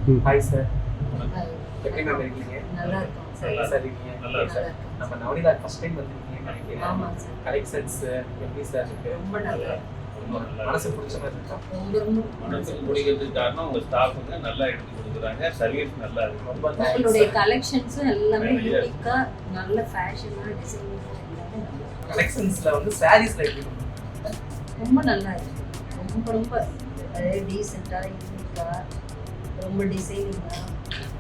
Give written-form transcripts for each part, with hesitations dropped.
Hi sir, Hi. எப்படி ma'am இருக்கீங்க? நல்லா இருக்கும் சார். சார் இருக்கீங்க. நல்லா சார் நம்ம நவனிதா ஃபர்ஸ்ட் டைம் வந்திருக்கீங்கன்னு நினைக்கிறேன். ஆமாங்க சார். கலெக்ஷன்ஸ் எப்படி சார் இருக்கு? ரொம்ப நல்லா இருக்கு. மனசு பிடிச்ச மாதிரி இருக்கா? ரொம்ப மனசுக்கு பிடிக்கிறதுக்கு காரணம் உங்க ஸ்டாஃபுங்க நல்லா எடுத்து கொடுக்குறாங்க, சர்வீஸ் நல்லா இருக்கு. ரொம்ப உங்களுடைய கலெக்ஷன்ஸும் எல்லாமே யூனிக்கா நல்ல ஃபேஷனா டிசைனிங்கா எல்லாமே நல்லா இருக்கு. கலெக்ஷன்ஸ்ல வந்து சாரீஸ்ல எப்படி இருக்கு? ரொம்ப நல்லா இருக்கு. ரொம்ப டீசெண்டா யூனிக்கா ரொம்ப டிசைனிங்கா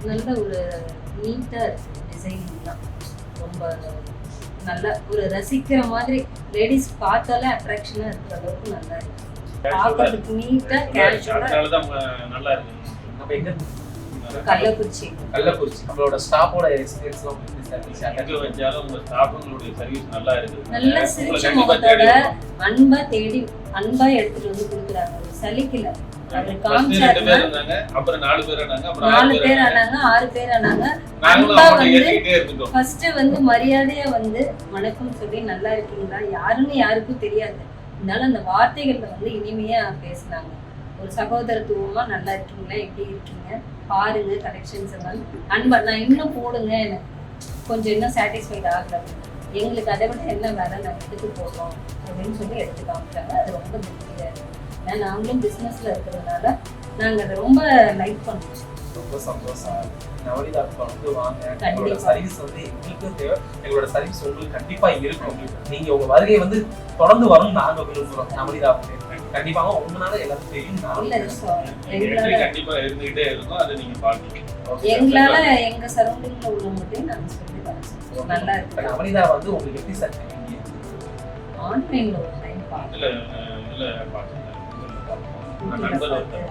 நல்ல ஒரு நீட்டா இருக்கு. டிசைனிங்லாம் ரொம்ப நல்ல ஒரு ரசிக்கிற மாதிரி லேடிஸ் பார்த்தாலே அட்ராக்ஷனா இருக்கிற அளவுக்கு நல்லா இருக்கு. பார்க்கறதுக்கு நீட்டா கேஷுவலா அதனால தான் நல்லா இருக்கு. நம்ம எங்க கள்ளக்குறிச்சி கள்ளக்குறிச்சி நம்மளோட ஸ்டாஃபோட எக்ஸ்பீரியன்ஸ்லாம் எப்படி சார் இருந்துச்சு? எங்க வச்சாலும் உங்க ஸ்டாஃபுங்களுடைய சர்வீஸ் நல்லா இருக்கு. நல்ல உங்களை சிரிச்ச கண்டிப்பா முகத்தோட தேடி வரும். அன்பா தேடி அன்பா எடுத்துட்டு வந்து கொடுக்குறாங்க. சலிக்கல. அவரு First 2 பேர் காமிச்சாருன்னா இருந்தாங்க, அப்புறம் 4 பேர் ஆனாங்க, அப்புறம் 4 6 பேர் ஆனாங்க, 6 பேர் ஆனாங்க. நாங்களும் அன்பா அவங்க வந்து ஏறிக்கிட்டே இருந்துட்டோம். ஃபர்ஸ்ட் வந்து மரியாதையா வந்து வணக்கம் சொல்லி நல்லா இருக்கீங்களா யாருன்னு யாருக்கும் தெரியாது. அதனால அந்த வார்த்தைகள்ல வந்து இனிமையா பேசினாங்க. ஒரு சகோதரத்துவமா நல்லா இருக்கீங்களா, எப்படி இருக்கீங்க, பாருங்க கலெக்ஷன்ஸ் எல்லாம் அன்பா நான் இன்னும் போடுங்க, எனக்கு கொஞ்சம் இன்னும் சாட்டிஸ்ஃபைட் ஆகல, எங்களுக்கு அதை விட என்ன வேலை நாங்கள் எடுத்து போடுறோம் அப்படின்னு சொல்லி எடுத்து காமிச்சாங்க. அது ரொம்ப திருப்தியா இருக்கு. ஏன்னா நாங்களும் பிஸ்னஸ்ல இருக்கிறதுனால நாங்கள் அதை ரொம்ப லைக் பண்ணுவோம். ரொம்ப சந்தோஷம். நவனிதாக்கு வந்து வாங்க. கண்டிப்பா. எங்களோட சர்வீஸ் வந்து எங்களுக்கும் தேவை. எங்களோட சர்வீஸ் உங்களுக்கு கண்டிப்பா இருக்கும். நீங்க உங்க வருகை வந்து தொடர்ந்து வரும் நாங்க விரும்புறோம். நவனிதாவுக்கு கண்டிப்பாக உங்களால எல்லாரும் தெரியும். இல்ல வெற்றி எங்களால கண்டிப்பா இருந்துகிட்டே இருக்கும். அதை நீங்க பாப்பீங்க. எங்களால எங்க சரௌண்டிங்ல உள்ளவங்ககிட்டயும் நாங்க சொல்லி தரோம். நல்லா இருக்கு. நவனிதா வந்து உங்களுக்கு எப்படி சார் தெரியும்? ஆன்லைன்ல ஒரு டைம் பார்த்தேன். இதுல பாத்தீங்க. நண்பர் ஒருத்தர்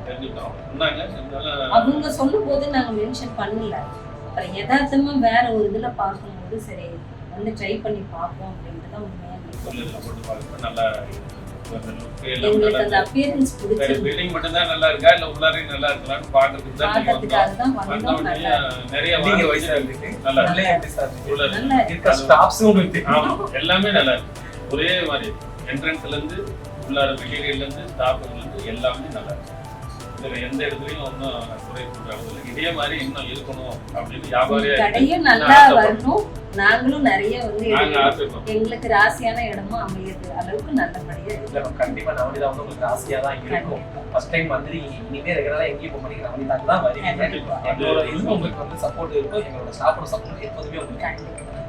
தெரிஞ்சுக்கிட்டோம். சொன்னாங்க, இருந்தாலும் அவங்க சொல்லும் போது நாங்க மென்ஷன் பண்ணல. அப்புறம் யதார்த்தமா வேற ஒரு இதுல பார்க்கும்போது சரி வந்து ட்ரை பண்ணி பார்ப்போம் அப்படின்ட்டு தான் உண்மையா இருக்கு. சொல்லுல போட்டு பார்க்கும்போது நல்லா இருக்கு. அந்த look எல்லாம் எங்களுக்கு நல்லா அந்த அப்பியரன்ஸ் இருக்கு. பிடிச்சிருக்கு. பில்டிங் மட்டும் தான் நல்லா இருக்கா இல்ல உள்ளாரையும் நல்லா இருக்கலாம்னு பார்க்கிறதுக்கு தான் நீங்க பார்க்கறதுக்காக தான் வந்த வந்தோம். உடனே நல்லா நிறைய நீங்க வாங்கி வயசா இருக்கு. நல்லா உள்ளே எப்படி சார் இருக்கு? உள்ள இருக்கு. நல்லா இருக்கு. இருக்க ஸ்டாஃப்ஸும் உங்களுக்கு ஆமா, தெரியும். எல்லாமே நல்லா இருக்கு. ஒரே மாதிரி என்ட்ரன்ஸ்ல இருந்து உள்ளார மெட்டீரியல்ல இருந்து ஸ்டாஃப்ல இருந்து எல்லாமே நல்லா இருக்கு. இதுல எந்த இடத்துலயும் ஒன்றும் குறை சொல்ற அளவு இல்லை. இதே மாதிரி இன்னும் இருக்கணும் அப்படின்னு வியாபாரியா கடையும் நல்லா வரணும். நாங்களும் நிறைய வந்து நாங்க ஆசைப்படுறோம். எங்களுக்கு ராசியான இடமும் அமையது அளவுக்கு நல்லபடியா இருக்கு. இல்ல மேம், கண்டிப்பா நவனிதா வந்து உங்களுக்கு ஆசையா தான் இருக்கும். ஃபர்ஸ்ட் டைம் வந்து இனிமே ரெகுலரா எங்கேயும் போக மாட்டீங்க. நவனிதாக்கு தான் வருவீங்க. கண்டிப்பா. எங்களோட இது உங்களுக்கு வந்து சப்போர்ட் இருக்கும். எங்களோட ஸ்டாஃபோட சப்போர்ட் எப்போதுமே உங்களுக்கு கண்டிப்பா.